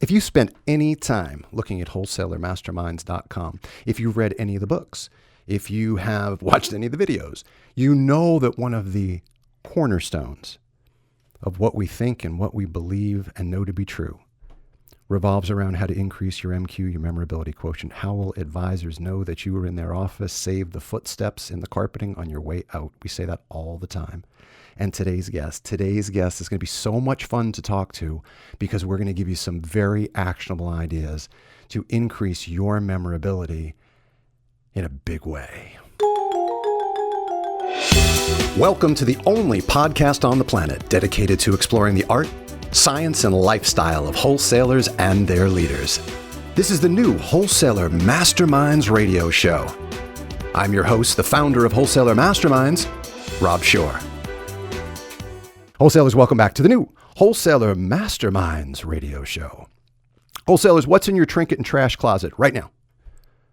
If you spent any time looking at wholesalermasterminds.com, if you've read any of the books, if you have watched any of the videos, you know that one of the cornerstones of what we think and what we believe and know to be true revolves around how to increase your MQ, your memorability quotient. How will advisors know that you were in their office, save the footsteps in the carpeting on your way out? We say that all the time. And today's guest is going to be so much fun to talk to because we're going to give you some very actionable ideas to increase your memorability in a big way. Welcome to the only podcast on the planet dedicated to exploring the art, science, and lifestyle of wholesalers and their leaders. This is the new Wholesaler Masterminds radio show. I'm your host, the founder of Wholesaler Masterminds, Rob Shore. Wholesalers, welcome back to the new Wholesaler Masterminds radio show. Wholesalers, what's in your trinket and trash closet right now?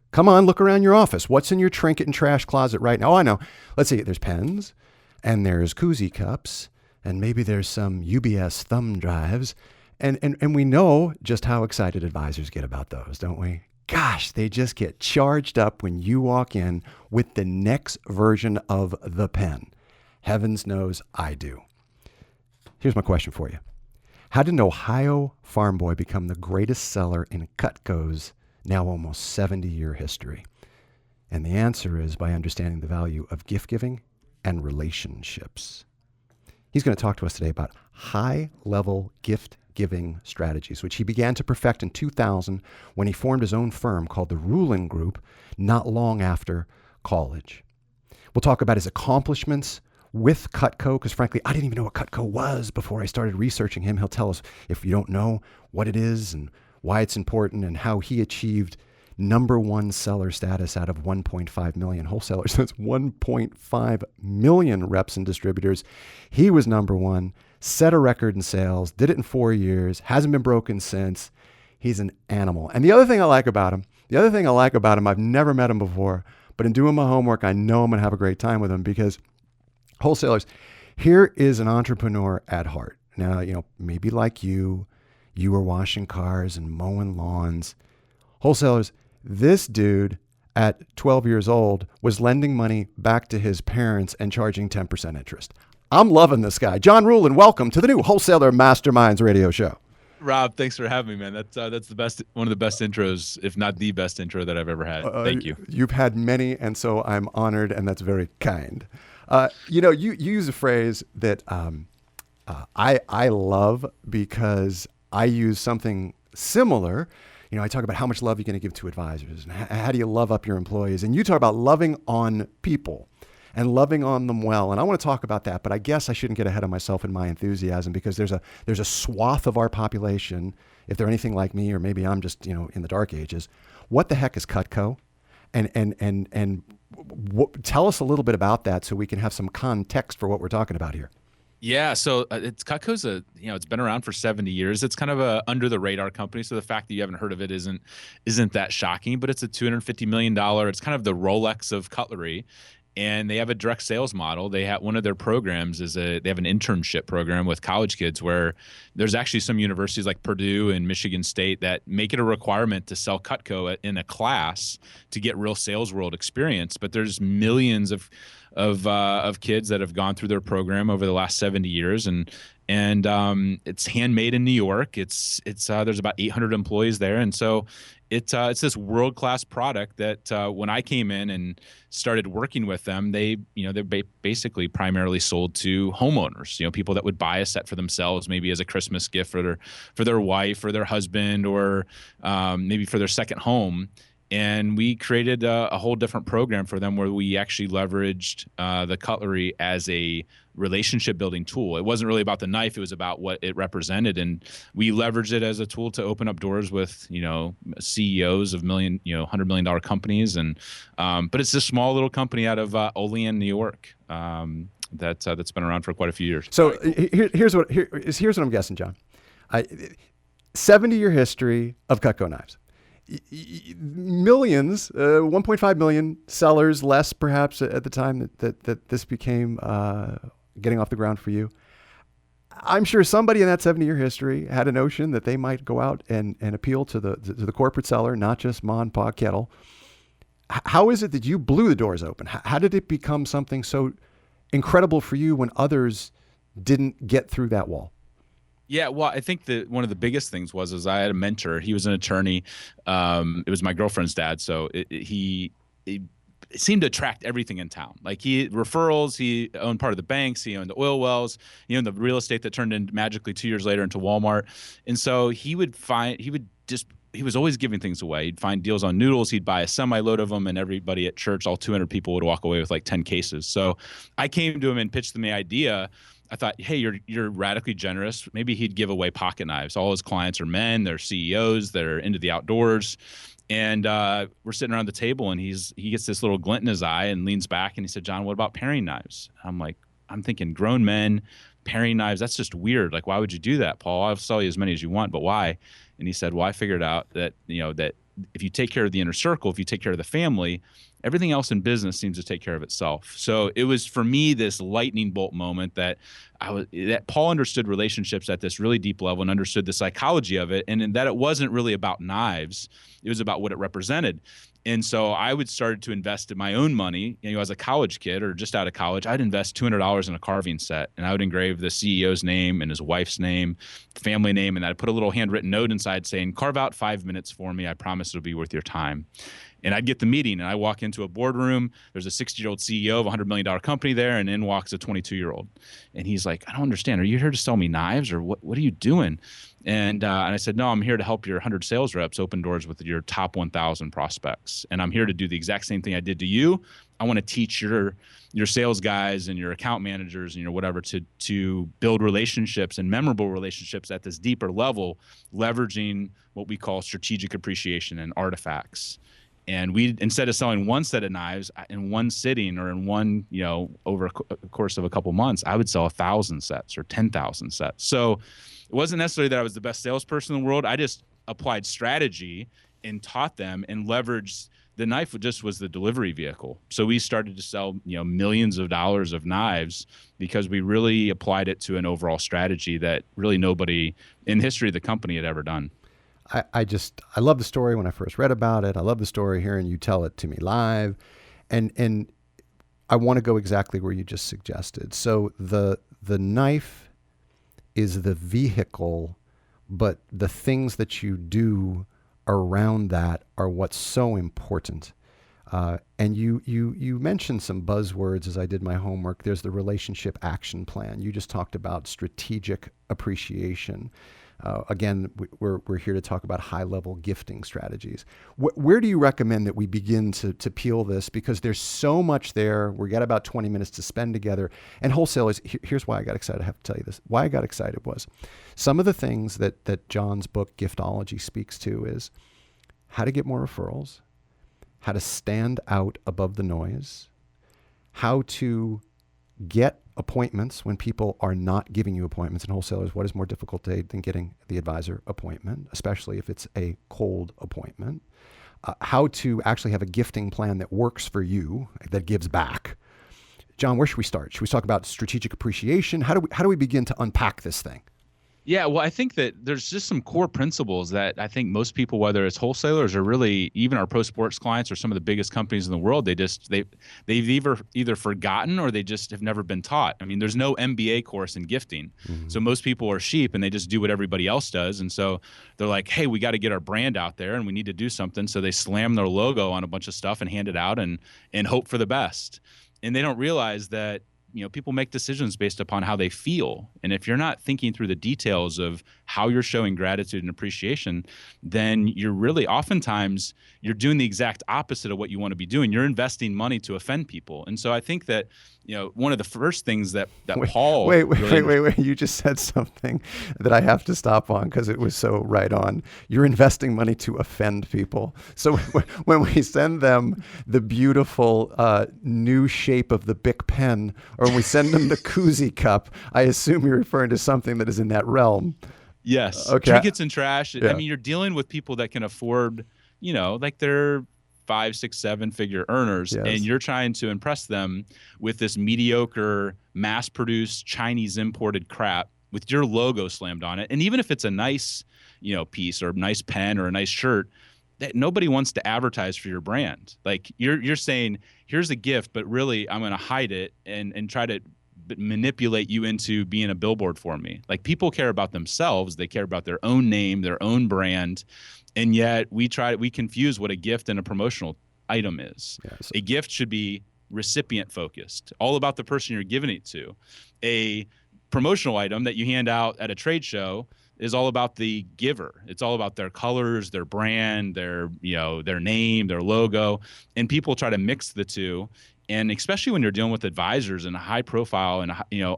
Come on, look around your office. What's in your trinket and trash closet right now? Oh, I know. Let's see. There's pens, and there's koozie cups, and maybe there's some UBS thumb drives. And we know just how excited advisors get about those, don't we? Gosh, they just get charged up when you walk in with the next version of the pen. Heavens knows I do. Here's my question for you. How did an Ohio farm boy become the greatest seller in Cutco's now almost 70-year history? And the answer is by understanding the value of gift giving and relationships. He's going to talk to us today about high-level gift-giving strategies, which he began to perfect in 2000 when he formed his own firm called the Ruhlin Group not long after college. We'll talk about his accomplishments with Cutco, because frankly, I didn't even know what Cutco was before I started researching him. He'll tell us, if you don't know, what it is and why it's important and how he achieved number one seller status out of 1.5 million wholesalers. That's 1.5 million reps and distributors. He was number one, set a record in sales, did it in 4 years, hasn't been broken since. He's an animal. And the other thing I like about him, I've never met him before, but in doing my homework, I know I'm going to have a great time with him because wholesalers, here is an entrepreneur at heart. Now, maybe like you were washing cars and mowing lawns. Wholesalers, this dude at 12 years old was lending money back to his parents and charging 10% interest. I'm loving this guy. John Ruhlin, welcome to the new Wholesaler Masterminds radio show. Rob, thanks for having me, man. That's the best, one of the best intros, if not the best intro that I've ever had. Thank you. You've had many, and so I'm honored, and that's very kind. You use a phrase that I love because I use something similar. I talk about how much love you're going to give to advisors and how do you love up your employees. And you talk about loving on people and loving on them well. And I want to talk about that, but I guess I shouldn't get ahead of myself in my enthusiasm because there's a swath of our population, if they're anything like me, or maybe I'm just, in the dark ages. What the heck is Cutco? And tell us a little bit about that so we can have some context for what we're talking about here. Yeah, so Cutco's it's been around for 70 years. It's kind of a under the radar company, so the fact that you haven't heard of it isn't that shocking. But it's a $250 million. It's kind of the Rolex of cutlery, and they have a direct sales model. They have one of their programs they have an internship program with college kids where there's actually some universities like Purdue and Michigan State that make it a requirement to sell Cutco in a class to get real sales world experience. But there's millions of kids that have gone through their program over the last 70 years, and it's handmade in New York. It's there's about 800 employees there, and so it's this world-class product that when I came in and started working with them, they basically primarily sold to homeowners, people that would buy a set for themselves, maybe as a Christmas gift for their wife or their husband, or maybe for their second home. And we created a whole different program for them where we actually leveraged the cutlery as a relationship building tool. It wasn't really about the knife. It was about what it represented. And we leveraged it as a tool to open up doors with, CEOs of $100 million companies. And but it's this small little company out of Olean, New York, that's been around for quite a few years. So here's what I'm guessing, John. 70-year history of Cutco knives. Millions, 1.5 million sellers, less perhaps at the time that this became getting off the ground for you. I'm sure somebody in that 70-year history had a notion that they might go out and appeal to the corporate seller, not just Ma and Pa Kettle. How is it that you blew the doors open? How did it become something so incredible for you when others didn't get through that wall? Yeah, well, I think that one of the biggest things was I had a mentor. He was an attorney. It was my girlfriend's dad, so he seemed to attract everything in town. Like referrals, he owned part of the banks, he owned the oil wells, he owned the real estate that turned in magically 2 years later into Walmart. And so he was always giving things away. He'd find deals on noodles. He'd buy a semi-load of them, and everybody at church, all 200 people, would walk away with like 10 cases. So I came to him and pitched him the idea. I thought, hey, you're radically generous. Maybe he'd give away pocket knives. All his clients are men. They're CEOs. They're into the outdoors. And we're sitting around the table, and he gets this little glint in his eye and leans back, and he said, John, what about paring knives? I'm thinking grown men, paring knives, that's just weird. Like, why would you do that, Paul? I'll sell you as many as you want, but why? And he said, well, I figured out that, that if you take care of the inner circle, if you take care of the family, everything else in business seems to take care of itself. So it was, for me, this lightning bolt moment that Paul understood relationships at this really deep level and understood the psychology of it, and that it wasn't really about knives. It was about what it represented. And so I would start to invest in my own money. As a college kid or just out of college, I'd invest $200 in a carving set, and I would engrave the CEO's name and his wife's name, family name, and I'd put a little handwritten note inside saying, carve out 5 minutes for me. I promise it'll be worth your time. And I'd get the meeting, and I walk into a boardroom. There's a 60-year-old CEO of a $100 million company there, and in walks a 22-year-old. And he's like, I don't understand. Are you here to sell me knives, or what are you doing? And I said, no, I'm here to help your 100 sales reps open doors with your top 1,000 prospects. And I'm here to do the exact same thing I did to you. I want to teach your sales guys and your account managers and your whatever to build relationships and memorable relationships at this deeper level, leveraging what we call strategic appreciation and artifacts. And we, instead of selling one set of knives in one sitting or in one, over a course of a couple months, I would sell 1,000 sets or 10,000 sets. So it wasn't necessarily that I was the best salesperson in the world. I just applied strategy and taught them and leveraged. The knife just was the delivery vehicle. So we started to sell, millions of dollars of knives because we really applied it to an overall strategy that really nobody in the history of the company had ever done. I love the story when I first read about it. I love the story hearing you tell it to me live. And I want to go exactly where you just suggested. So the knife is the vehicle, but the things that you do around that are what's so important. And you mentioned some buzzwords as I did my homework. There's the relationship action plan. You just talked about strategic appreciation. Again, we're here to talk about high-level gifting strategies. Where do you recommend that we begin to peel this? Because there's so much there. We got about 20 minutes to spend together. And wholesalers, here's why I got excited. I have to tell you this. Why I got excited was some of the things that John's book, Giftology, speaks to is how to get more referrals, how to stand out above the noise, how to get appointments when people are not giving you appointments. And wholesalers, what is more difficult than getting the advisor appointment, especially if it's a cold appointment? How to actually have a gifting plan that works for you, that gives back. John, where should we start? Should we talk about strategic appreciation? How do we begin to unpack this thing? Yeah, well, I think that there's just some core principles that I think most people, whether it's wholesalers or really even our pro sports clients or some of the biggest companies in the world, they've either forgotten or they just have never been taught. I mean, there's no MBA course in gifting. Mm-hmm. So most people are sheep and they just do what everybody else does. And so they're like, hey, we got to get our brand out there and we need to do something. So they slam their logo on a bunch of stuff and hand it out and hope for the best. And they don't realize that people make decisions based upon how they feel. And if you're not thinking through the details of how you're showing gratitude and appreciation, then you're really oftentimes you're doing the exact opposite of what you want to be doing. You're investing money to offend people. And so I think that, one of the first things that Paul... Wait. You just said something that I have to stop on because it was so right on. You're investing money to offend people. So when we send them the beautiful new shape of the Bic pen, or when we send them the koozie cup, I assume you're referring to something that is in that realm. Yes. Okay. Trinkets and trash. Yeah. I mean, you're dealing with people that can afford, like they're 5, 6, 7-figure earners, yes. And you're trying to impress them with this mediocre, mass-produced Chinese imported crap with your logo slammed on it. And even if it's a nice, piece or a nice pen or a nice shirt, that nobody wants to advertise for your brand. Like you're saying, here's a gift, but really I'm going to hide it and try to manipulate you into being a billboard for me. Like people care about themselves. They care about their own name, their own brand. And yet we confuse what a gift and a promotional item is. Yes. A gift should be recipient focused, all about the person you're giving it to. A promotional item that you hand out at a trade show is all about the giver. It's all about their colors, their brand, their name, their logo. And people try to mix the two. And especially when you're dealing with advisors and high profile and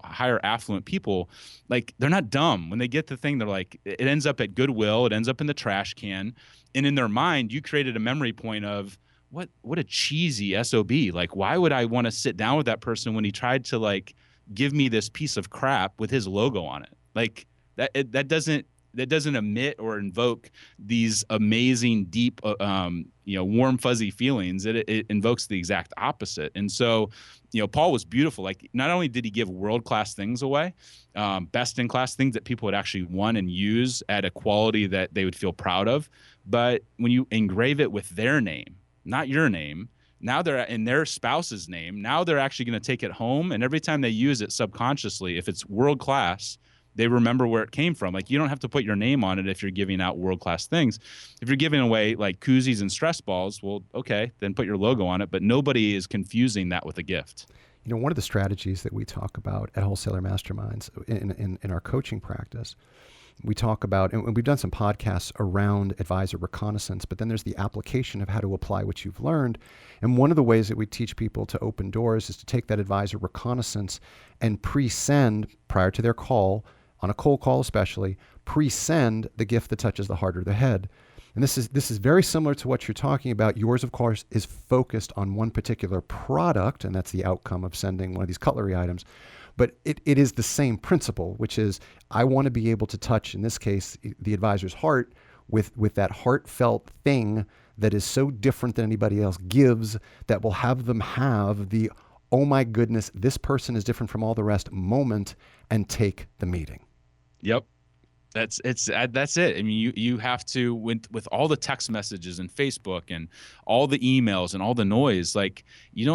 higher affluent people, like they're not dumb. When they get the thing, they're like, it ends up at Goodwill, it ends up in the trash can. And in their mind, you created a memory point of what a cheesy SOB. Like, why would I want to sit down with that person when he tried to like give me this piece of crap with his logo on it? Like that doesn't emit or invoke these amazing, deep, warm, fuzzy feelings. It invokes the exact opposite. And so, Paul was beautiful. Like, not only did he give world-class things away, best-in-class things that people would actually want and use at a quality that they would feel proud of, but when you engrave it with their name, not your name, now they're in their spouse's name, now they're actually going to take it home, and every time they use it subconsciously, if it's world-class, they remember where it came from. Like, you don't have to put your name on it if you're giving out world-class things. If you're giving away like koozies and stress balls, well, okay, then put your logo on it. But nobody is confusing that with a gift. One of the strategies that we talk about at Wholesaler Masterminds in our coaching practice, we talk about, and we've done some podcasts around advisor reconnaissance, but then there's the application of how to apply what you've learned. And one of the ways that we teach people to open doors is to take that advisor reconnaissance and pre-send, prior to their call, on a cold call especially, pre-send the gift that touches the heart or the head. And this is very similar to what you're talking about. Yours, of course, is focused on one particular product, and that's the outcome of sending one of these cutlery items. But it is the same principle, which is I want to be able to touch, in this case, the advisor's heart with that heartfelt thing that is so different than anybody else gives, that will have them have the, oh my goodness, this person is different from all the rest moment, and take the meeting. Yep. That's it. I mean, you have to, with all the text messages and Facebook and all the emails and all the noise, like you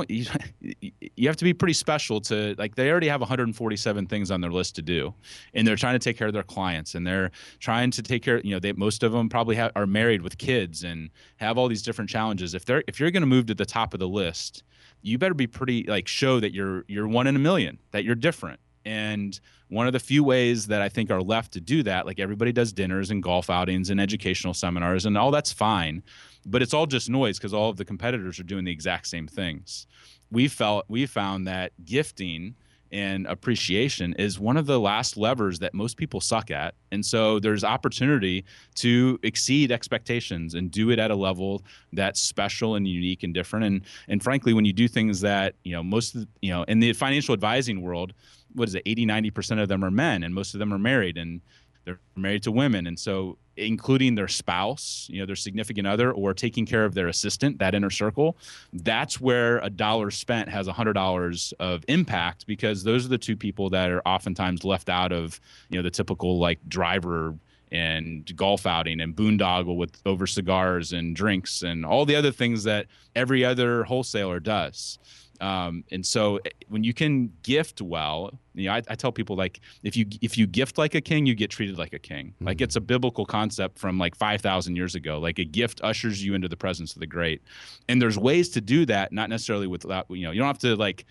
have to be pretty special to, like, they already have 147 things on their list to do, and they're trying to take care of their clients, and they're trying to take care, most of them probably are married with kids and have all these different challenges. If you're going to move to the top of the list, you better be pretty, like, show that you're one in a million, that you're different. And one of the few ways that I think are left to do that, like everybody does dinners and golf outings and educational seminars, and all that's fine, but it's all just noise because all of the competitors are doing the exact same things. We found that gifting and appreciation is one of the last levers that most people suck at. And so there's opportunity to exceed expectations and do it at a level that's special and unique and different. And frankly, when you do things that, most of the, in the financial advising world, what is it, 80-90% of them are men, and most of them are married, and they're married to women. And so including their spouse, their significant other, or taking care of their assistant, that inner circle, that's where $1 spent has $100 of impact, because those are the two people that are oftentimes left out of, the typical like driver and golf outing and boondoggle over cigars and drinks and all the other things that every other wholesaler does. And so when you can gift well, I tell people, like, if you gift like a king, you get treated like a king. Mm-hmm. Like, it's a biblical concept from like 5,000 years ago. Like, a gift ushers you into the presence of the great. And there's ways to do that, not necessarily without, you don't have to like,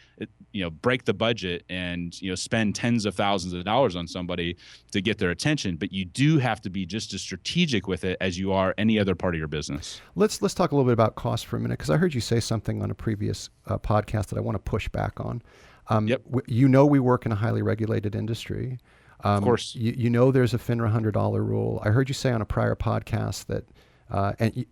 break the budget and, spend tens of thousands of dollars on somebody to get their attention. But you do have to be just as strategic with it as you are any other part of your business. Let's talk a little bit about cost for a minute, because I heard you say something on a previous podcast that I want to push back on. Yep. We work in a highly regulated industry. Of course. There's a FINRA $100 rule. I heard you say on a prior podcast that,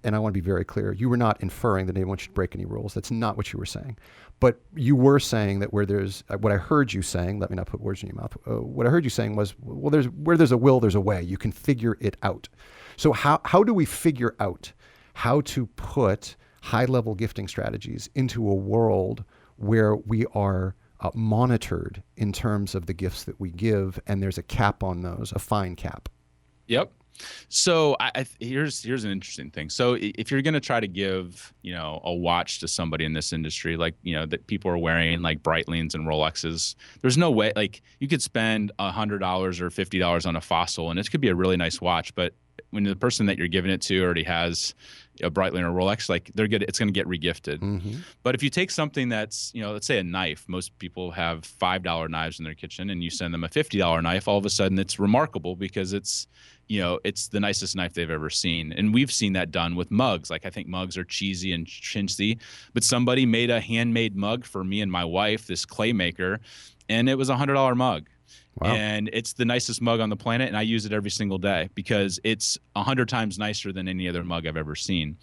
and I want to be very clear, you were not inferring that anyone should break any rules. That's not what you were saying. But you were saying that where there's, what I heard you saying, let me not put words in your mouth. What I heard you saying was, well, where there's a will, there's a way. You can figure it out. So how do we figure out how to put high-level gifting strategies into a world where we are monitored in terms of the gifts that we give, and there's a cap on those, a fine cap. Yep. So here's an interesting thing. So if you're going to try to give, a watch to somebody in this industry, like, that people are wearing like Breitlings and Rolexes, there's no way, like, you could spend $100 or $50 on a Fossil and it could be a really nice watch, but when the person that you're giving it to already has a Breitling or Rolex, like, it's going to get regifted. Mm-hmm. But if you take something that's, let's say a knife, most people have $5 knives in their kitchen, and you send them a $50 knife, all of a sudden it's remarkable because it's the nicest knife they've ever seen. And we've seen that done with mugs. Like, I think mugs are cheesy and chintzy, but somebody made a handmade mug for me and my wife, this clay maker, and it was a $100 mug. Wow. And it's the nicest mug on the planet, and I use it every single day because it's 100 times nicer than any other mug I've ever seen.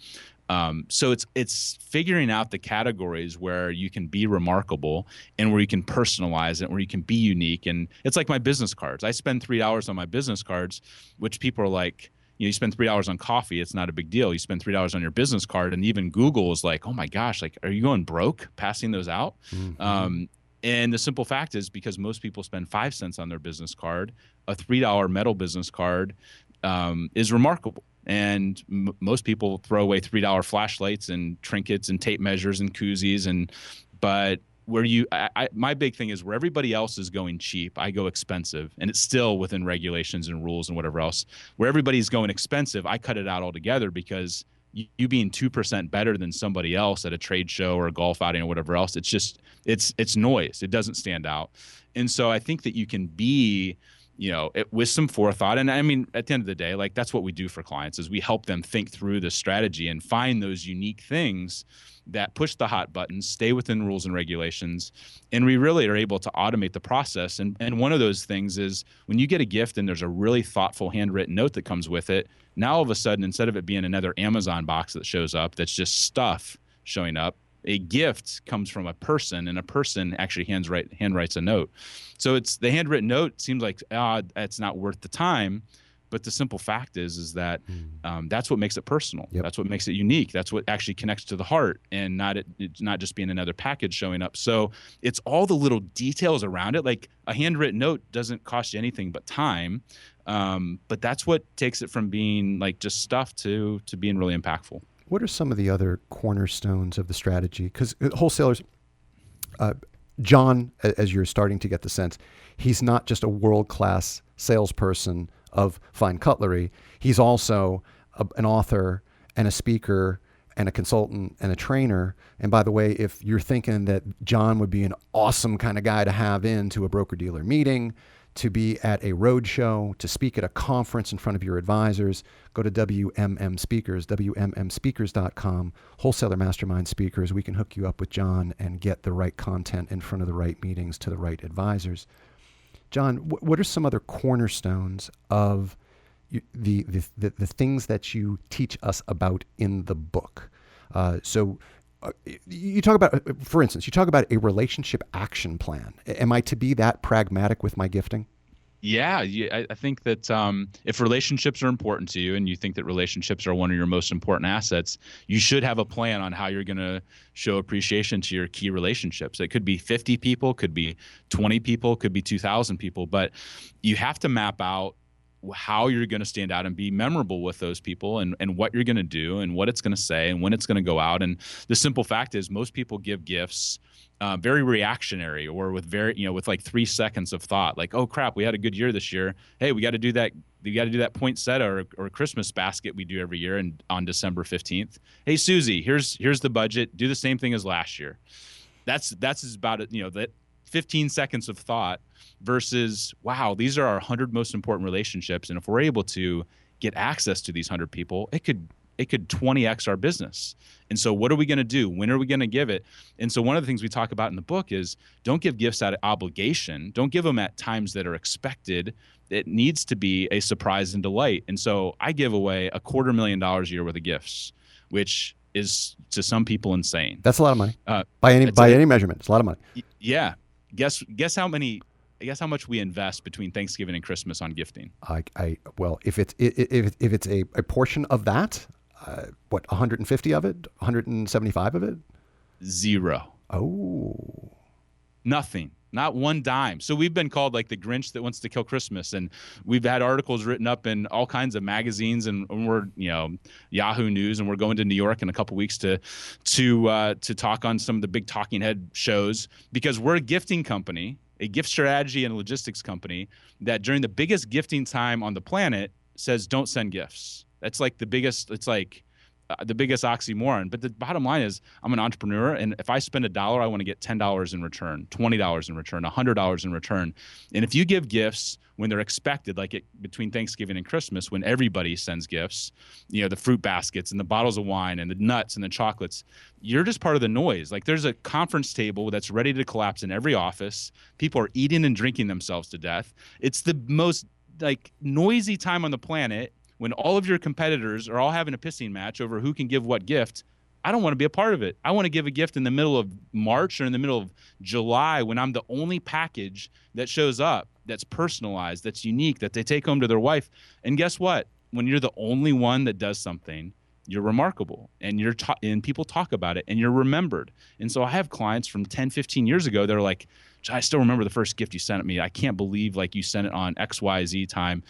So it's figuring out the categories where you can be remarkable and where you can personalize it, where you can be unique. And it's like my business cards. I spend $3 on my business cards, which people are like, you spend $3 on coffee, it's not a big deal. You spend $3 on your business card, and even Google is like, oh my gosh, like, are you going broke passing those out? Mm-hmm. And the simple fact is, because most people spend 5 cents on their business card, a $3 metal business card is remarkable. And most people throw away $3 flashlights and trinkets and tape measures and koozies. But where my big thing is, where everybody else is going cheap, I go expensive, and it's still within regulations and rules and whatever else. Where everybody's going expensive, I cut it out altogether, because you being 2% better than somebody else at a trade show or a golf outing or whatever else, it's just, it's noise. It doesn't stand out. And so I think that you can be, with some forethought. And I mean, at the end of the day, like, that's what we do for clients, is we help them think through the strategy and find those unique things that push the hot buttons, stay within rules and regulations. And we really are able to automate the process. And one of those things is, when you get a gift and there's a really thoughtful handwritten note that comes with it, now all of a sudden, instead of it being another Amazon box that shows up that's just stuff showing up, a gift comes from a person, and a person actually handwrites a note. So it's the handwritten note seems like it's not worth the time, but the simple fact is that that's what makes it personal. Yep. That's what makes it unique. That's what actually connects to the heart, and it's not just being another package showing up. So it's all the little details around it. Like, a handwritten note doesn't cost you anything but time, but that's what takes it from being like just stuff to being really impactful. What are some of the other cornerstones of the strategy? Because wholesalers, John, as you're starting to get the sense, he's not just a world-class salesperson of fine cutlery. He's also an author and a speaker and a consultant and a trainer. And by the way, if you're thinking that John would be an awesome kind of guy to have into a broker-dealer meeting, to be at a road show, to speak at a conference in front of your advisors, go to WMM Speakers, WMMspeakers.com, Wholesaler Masterminds Speakers. We can hook you up with John and get the right content in front of the right meetings to the right advisors. John, what are some other cornerstones of the things that you teach us about in the book? You talk about, for instance, you talk about a relationship action plan. Am I to be that pragmatic with my gifting? Yeah, I think that if relationships are important to you, and you think that relationships are one of your most important assets, you should have a plan on how you're going to show appreciation to your key relationships. It could be 50 people, could be 20 people, could be 2,000 people, but you have to map out how you're going to stand out and be memorable with those people, and what you're going to do, and what it's going to say, and when it's going to go out. And the simple fact is, most people give gifts very reactionary, or with with like 3 seconds of thought, like, oh crap, we had a good year this year. Hey, we got to do that. You got to do that poinsettia or Christmas basket we do every year, and on December 15th. Hey, Susie, here's the budget. Do the same thing as last year. That's about it. That 15 seconds of thought versus, wow, these are our 100 most important relationships. And if we're able to get access to these 100 people, it could 20x our business. And so what are we going to do? When are we going to give it? And so one of the things we talk about in the book is, don't give gifts out of obligation. Don't give them at times that are expected. It needs to be a surprise and delight. And so I give away $250,000 a year worth of gifts, which is to some people insane. That's a lot of money. By any measurement, it's a lot of money. Yeah. Guess how much we invest between Thanksgiving and Christmas on gifting? Well, if it's a portion of that, 150 of it, 175 of it? 0. Oh. Nothing. Not one dime. So we've been called like the Grinch that wants to kill Christmas, and we've had articles written up in all kinds of magazines, and we're Yahoo News, and we're going to New York in a couple weeks to talk on some of the big talking head shows, because we're a gifting company, a gift strategy and logistics company that during the biggest gifting time on the planet says don't send gifts. That's like the biggest. It's like the biggest oxymoron. But the bottom line is, I'm an entrepreneur, and if I spend $1, I want to get $10 in return, $20 in return, $100 in return. And if you give gifts when they're expected, like between Thanksgiving and Christmas, when everybody sends gifts, the fruit baskets and the bottles of wine and the nuts and the chocolates, you're just part of the noise. Like, there's a conference table that's ready to collapse in every office. People are eating and drinking themselves to death. It's the most noisy time on the planet, when all of your competitors are all having a pissing match over who can give what gift. I don't want to be a part of it. I want to give a gift in the middle of March or in the middle of July, when I'm the only package that shows up that's personalized, that's unique, that they take home to their wife. And guess what? When you're the only one that does something, you're remarkable, and and people talk about it, and you're remembered. And so I have clients from 10, 15 years ago that are like, I still remember the first gift you sent me. I can't believe you sent it on XYZ time.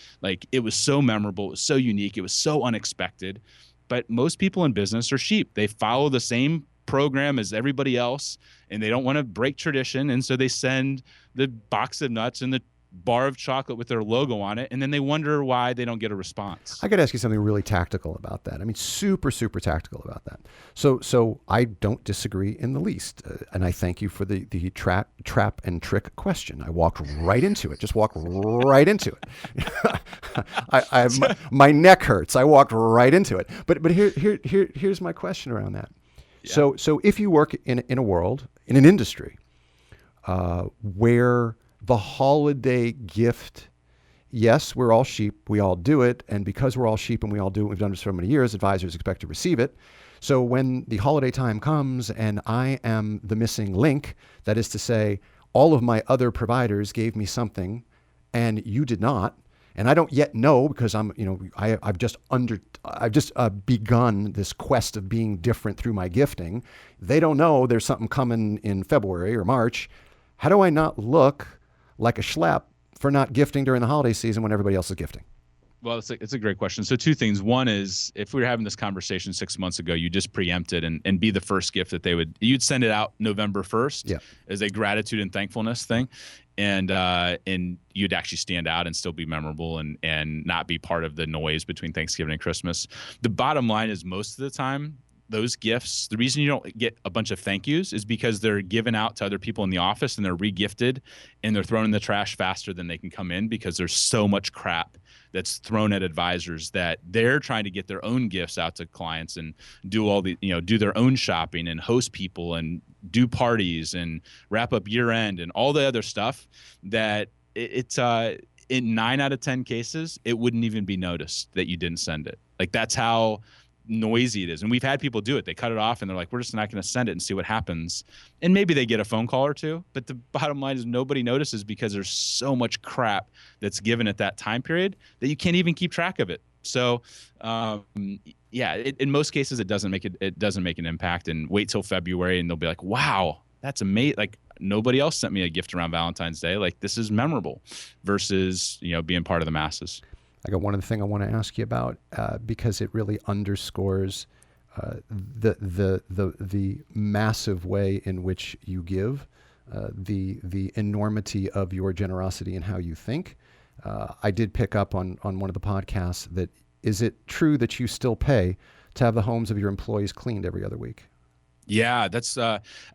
It was so memorable. It was so unique. It was so unexpected. But most people in business are sheep. They follow the same program as everybody else, and they don't want to break tradition. And so they send the box of nuts and the bar of chocolate with their logo on it, and then they wonder why they don't get a response. I got to ask you something really tactical about that. I mean, super, super tactical about that. So I don't disagree in the least, and I thank you for the trap and trick question. I walked right into it. Just walked right into it. My neck hurts. I walked right into it. But here's my question around that. Yeah. So if you work in a world, in an industry, where the holiday gift, yes, we're all sheep, we all do it, and because we're all sheep and we all do it, we've done it for so many years, advisors expect to receive it. So when the holiday time comes and I am the missing link, that is to say, all of my other providers gave me something and you did not, and I don't yet know, because I've just begun this quest of being different through my gifting. They don't know there's something coming in February or March. How do I not look like a schlep for not gifting during the holiday season when everybody else is gifting? Well, it's a great question. So two things. One is, if we were having this conversation 6 months ago, you just preempt it and be the first gift that you'd send it out November 1st as a gratitude and thankfulness thing. And you'd actually stand out and still be memorable and not be part of the noise between Thanksgiving and Christmas. The bottom line is, most of the time, those gifts, the reason you don't get a bunch of thank yous is because they're given out to other people in the office and they're re-gifted and they're thrown in the trash faster than they can come in, because there's so much crap that's thrown at advisors that they're trying to get their own gifts out to clients and do do their own shopping and host people and do parties and wrap up year end and all the other stuff that it's in 9 out of 10 cases, it wouldn't even be noticed that you didn't send it. That's how noisy it is. And we've had people do it. They cut it off and they're like, we're just not going to send it and see what happens. And maybe they get a phone call or two, but the bottom line is nobody notices, because there's so much crap that's given at that time period that you can't even keep track of it. So in most cases, it doesn't make an impact, and wait till February and they'll be like, wow, that's amazing. Nobody else sent me a gift around Valentine's Day. This is memorable, versus, being part of the masses. I got one other thing I want to ask you about, because it really underscores the massive way in which you give, the enormity of your generosity and how you think. I did pick up on one of the podcasts that, is it true that you still pay to have the homes of your employees cleaned every other week? Yeah, that's.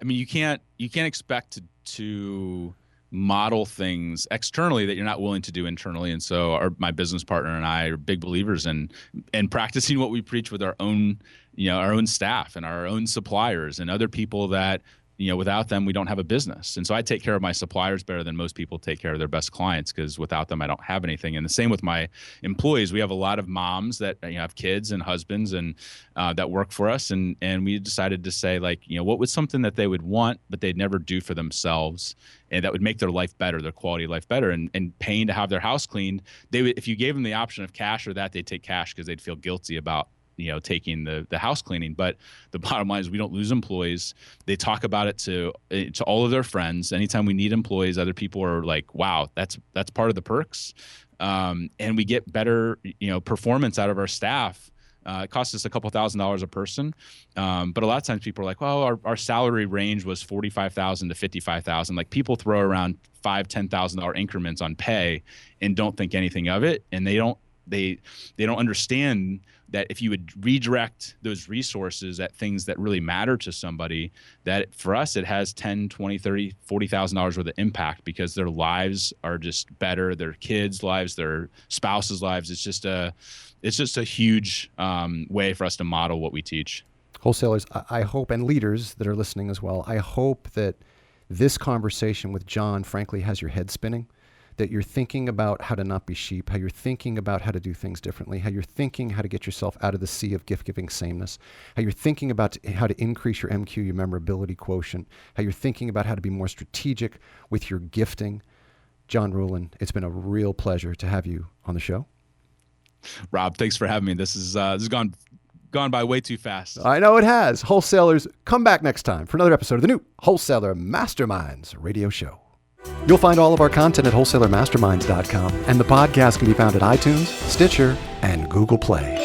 You can't expect to model things externally that you're not willing to do internally. And so my business partner and I are big believers in practicing what we preach with our own staff and our own suppliers and other people that, without them, we don't have a business. And so I take care of my suppliers better than most people take care of their best clients, because without them, I don't have anything. And the same with my employees. We have a lot of moms that have kids and husbands and that work for us. And we decided to say, what was something that they would want, but they'd never do for themselves, and that would make their life better, their quality of life better, and paying to have their house cleaned. If you gave them the option of cash or that, they'd take cash, because they'd feel guilty about taking the house cleaning. But the bottom line is we don't lose employees. They talk about it to all of their friends. Anytime we need employees, other people are like, wow, that's part of the perks. And we get better, performance out of our staff. It costs us a couple $1,000s a person. But a lot of times people are like, well, our salary range was $45,000 to $55,000. Like, people throw around $5,000, $10,000 increments on pay and don't think anything of it. And they don't understand that if you would redirect those resources at things that really matter to somebody, that for us, it has $10,000, $20,000, $30,000, $40,000 worth of impact, because their lives are just better, their kids' lives, their spouses' lives. It's just a huge way for us to model what we teach. Wholesalers, I hope, and leaders that are listening as well, I hope that this conversation with John, frankly, has your head spinning, that you're thinking about how to not be sheep, how you're thinking about how to do things differently, how you're thinking how to get yourself out of the sea of gift-giving sameness, how you're thinking about how to increase your MQ, your memorability quotient, how you're thinking about how to be more strategic with your gifting. John Ruhlin, it's been a real pleasure to have you on the show. Rob, thanks for having me. This has gone by way too fast. I know it has. Wholesalers, come back next time for another episode of the new Wholesaler Masterminds radio show. You'll find all of our content at wholesalermasterminds.com, and the podcast can be found at iTunes, Stitcher, and Google Play.